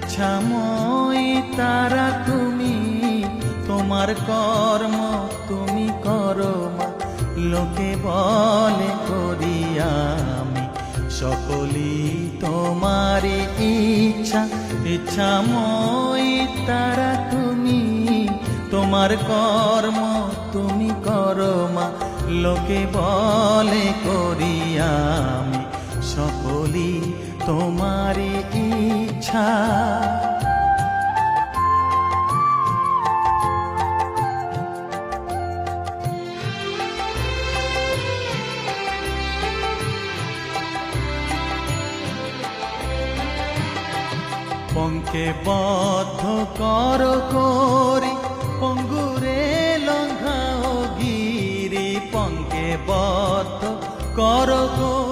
ইচ্ছাময়ী তারা তুমি, তোমার কর্ম তুমি করো মা। লোকে বলে করি আমি, সকলই তোমারই ইচ্ছা। ইচ্ছাময়ী তারা তুমি, তোমার কর্ম তুমি করো মা। লোকে বলে করি আমি, সকলই তোমারই ইচ্ছা। পঙ্কে বদ্ধ কর করি, পঙ্গুরে লঙ্ঘাও গিরি। পঙ্কে বদ্ধ কর করি,